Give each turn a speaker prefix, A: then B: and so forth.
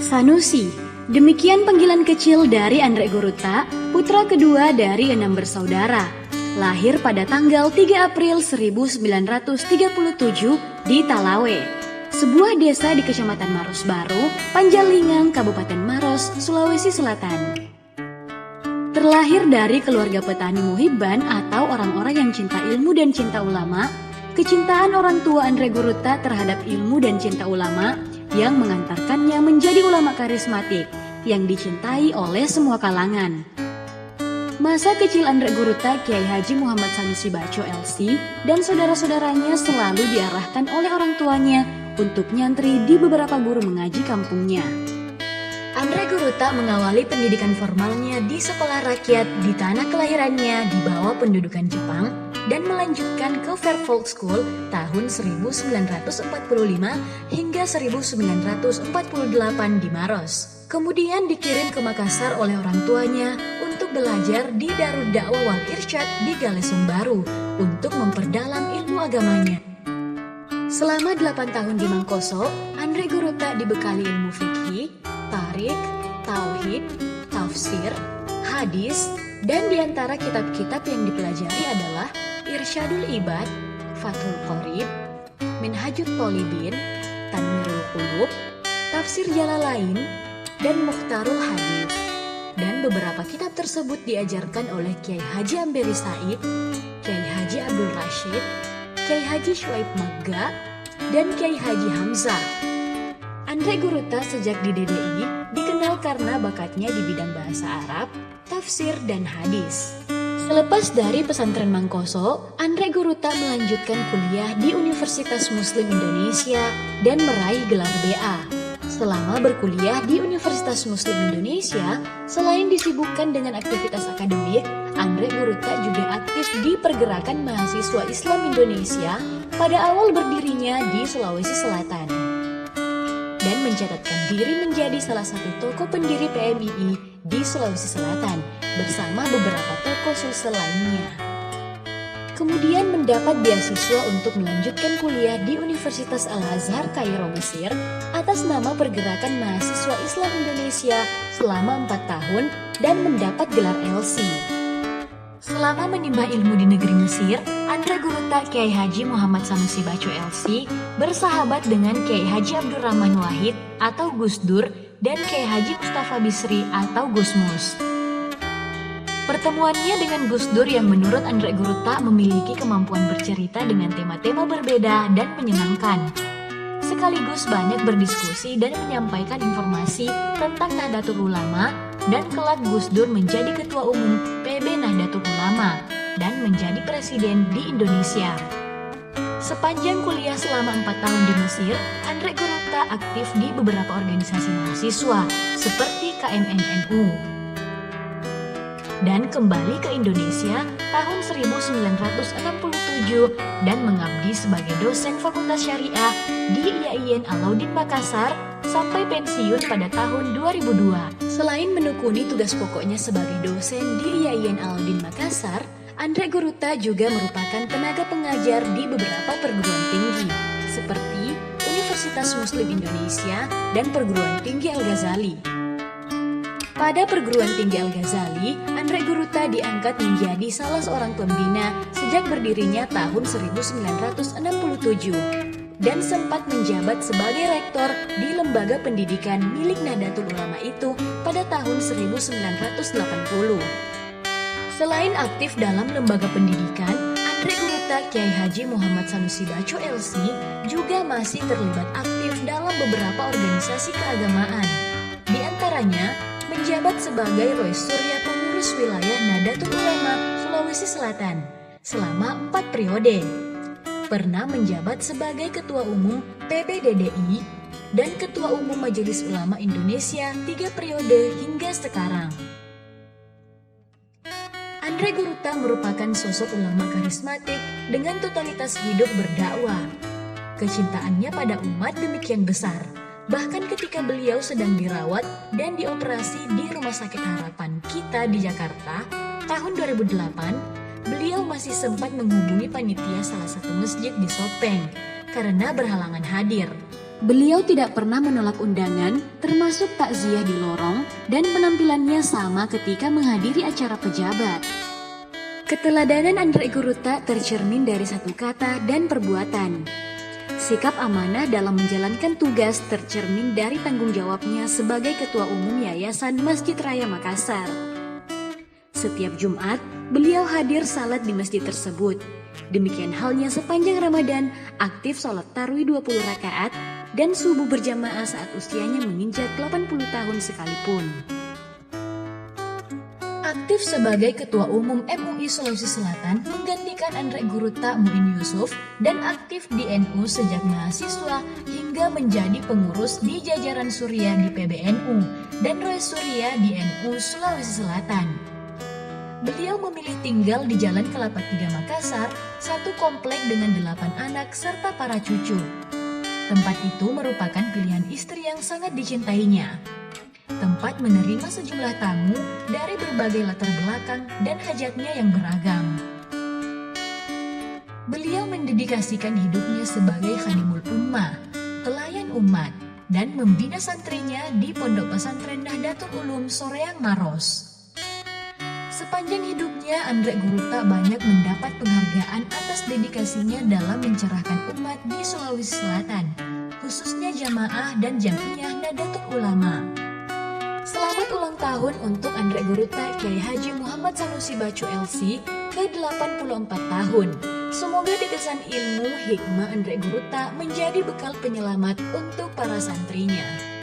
A: Sanusi. Demikian panggilan kecil dari Andre Goruta, putra kedua dari 6 bersaudara. Lahir pada tanggal 3 April 1937 di Talawe, sebuah desa di Kecamatan Maros Baru, Panjalingang, Kabupaten Maros, Sulawesi Selatan. Terlahir dari keluarga petani muhibban atau orang-orang yang cinta ilmu dan cinta ulama, kecintaan orang tua Andre Goruta terhadap ilmu dan cinta ulama yang mengantarkannya menjadi ulama karismatik yang dicintai oleh semua kalangan. Masa kecil Andre Goruta, Kiai Haji Muhammad Sanusi Baco LC, dan saudara-saudaranya selalu diarahkan oleh orang tuanya untuk nyantri di beberapa guru mengaji kampungnya. Andre Goruta mengawali pendidikan formalnya di sekolah rakyat di tanah kelahirannya di bawah pendudukan Jepang dan melanjutkan ke Fairfield School tahun 1945 hingga 1948 di Maros. Kemudian dikirim ke Makassar oleh orang tuanya untuk belajar di Darud Dakwah Wal Irsyad di Galesung Baru untuk memperdalam ilmu agamanya. Selama 8 tahun di Mangkoso, Andre Goruta dibekali ilmu fikih, tarik, tauhid, tafsir, hadis, dan diantara kitab-kitab yang dipelajari adalah Irsyadul Ibad, Fathul Qorib, Minhajut Thalibin, Tanwirul Qulub, Tafsir Jalalain, dan Mukhtarul Hadis. Dan beberapa kitab tersebut diajarkan oleh Kiai Haji Amberi Said, Kiai Haji Abdul Rashid, Kiai Haji Syuaib Magga, dan Kiai Haji Hamzah. Andre Goruta sejak di DDI dikenal karena bakatnya di bidang bahasa Arab, tafsir, dan hadis. Selepas dari pesantren Mangkoso, Andre Goruta melanjutkan kuliah di Universitas Muslim Indonesia dan meraih gelar BA. Selama berkuliah di Universitas Muslim Indonesia, selain disibukkan dengan aktivitas akademik, Andre Goruta juga aktif di pergerakan mahasiswa Islam Indonesia pada awal berdirinya di Sulawesi Selatan, dan mencatatkan diri menjadi salah satu tokoh pendiri PMII di Sulawesi Selatan bersama beberapa tokoh Sulsel lainnya. Kemudian mendapat beasiswa untuk melanjutkan kuliah di Universitas Al-Azhar Kairo, Mesir atas nama Pergerakan Mahasiswa Islam Indonesia selama 4 tahun dan mendapat gelar LC. Selama menimba ilmu di negeri Mesir, Andre Goruta Kiai Haji Muhammad Sanusi Baco LC bersahabat dengan Kiai Haji Abdul Rahman Wahid atau Gus Dur dan Kiai Haji Mustafa Bisri atau Gus Mus. Pertemuannya dengan Gus Dur yang menurut Andre Goruta memiliki kemampuan bercerita dengan tema-tema berbeda dan menyenangkan. Sekaligus banyak berdiskusi dan menyampaikan informasi tentang Nahdlatul Ulama, dan kelak Gus Dur menjadi Ketua Umum PB Nahdlatul Ulama dan menjadi Presiden di Indonesia. Sepanjang kuliah selama 4 tahun di Mesir, Andre Goruta aktif di beberapa organisasi mahasiswa seperti KMNNU. Dan kembali ke Indonesia tahun 1967 dan mengabdi sebagai dosen Fakultas Syariah di IAIN Alauddin Makassar sampai pensiun pada tahun 2002. Selain menekuni tugas pokoknya sebagai dosen di IAIN Alauddin Makassar, Andre Goruta juga merupakan tenaga pengajar di beberapa perguruan tinggi seperti Universitas Muslim Indonesia dan Perguruan Tinggi Al-Ghazali. Pada Perguruan Tinggi Al-Ghazali, Andre Goruta diangkat menjadi salah seorang pembina sejak berdirinya tahun 1967 dan sempat menjabat sebagai rektor di lembaga pendidikan milik Nahdlatul Ulama itu pada tahun 1980. Selain aktif dalam lembaga pendidikan, Andre Goruta Kiai Haji Muhammad Sanusi Baco LC juga masih terlibat aktif dalam beberapa organisasi keagamaan. Di antaranya, menjabat sebagai Rois Surya Pengurus Wilayah Nahdlatul Ulama Sulawesi Selatan selama 4 periode. Pernah menjabat sebagai Ketua Umum PBDDI dan Ketua Umum Majelis Ulama Indonesia 3 periode hingga sekarang. Andre Goruta merupakan sosok ulama karismatik dengan totalitas hidup berdakwah. Kecintaannya pada umat demikian besar. Bahkan ketika beliau sedang dirawat dan dioperasi di Rumah Sakit Harapan Kita di Jakarta tahun 2008, beliau masih sempat menghubungi panitia salah satu masjid di Sopeng karena berhalangan hadir. Beliau tidak pernah menolak undangan, termasuk takziah di lorong, dan penampilannya sama ketika menghadiri acara pejabat. Keteladanan Andrek Guruta tercermin dari satu kata dan perbuatan. Sikap amanah dalam menjalankan tugas tercermin dari tanggung jawabnya sebagai Ketua Umum Yayasan Masjid Raya Makassar. Setiap Jumat, beliau hadir salat di masjid tersebut. Demikian halnya sepanjang Ramadan, aktif sholat tarawih 20 rakaat dan subuh berjamaah saat usianya menginjak 80 tahun sekalipun. Aktif sebagai Ketua Umum MUI Sulawesi Selatan menggantikan Andrek Guruta Muin Yusuf dan aktif di NU sejak mahasiswa hingga menjadi pengurus di jajaran Surya di PBNU dan Roy Surya di NU Sulawesi Selatan. Beliau memilih tinggal di Jalan Kelapa 3 Makassar, satu komplek dengan 8 anak serta para cucu. Tempat itu merupakan pilihan istri yang sangat dicintainya. Tempat menerima sejumlah tamu dari berbagai latar belakang dan hajatnya yang beragam. Beliau mendedikasikan hidupnya sebagai khadimul ummah, pelayan umat, dan membina santrinya di Pondok Pesantren Nahdlatul Ulum Soreang Maros. Sepanjang hidupnya, Andrek Guruta banyak mendapat penghargaan atas dedikasinya dalam mencerahkan umat di Sulawesi Selatan, khususnya jamaah dan jamiah Nahdlatul Ulama. Selamat ulang tahun untuk Andrek Guruta Kiai Haji Muhammad Sanusi Bacu LC ke-84 tahun. Semoga degasan ilmu hikmah Andrek Guruta menjadi bekal penyelamat untuk para santrinya.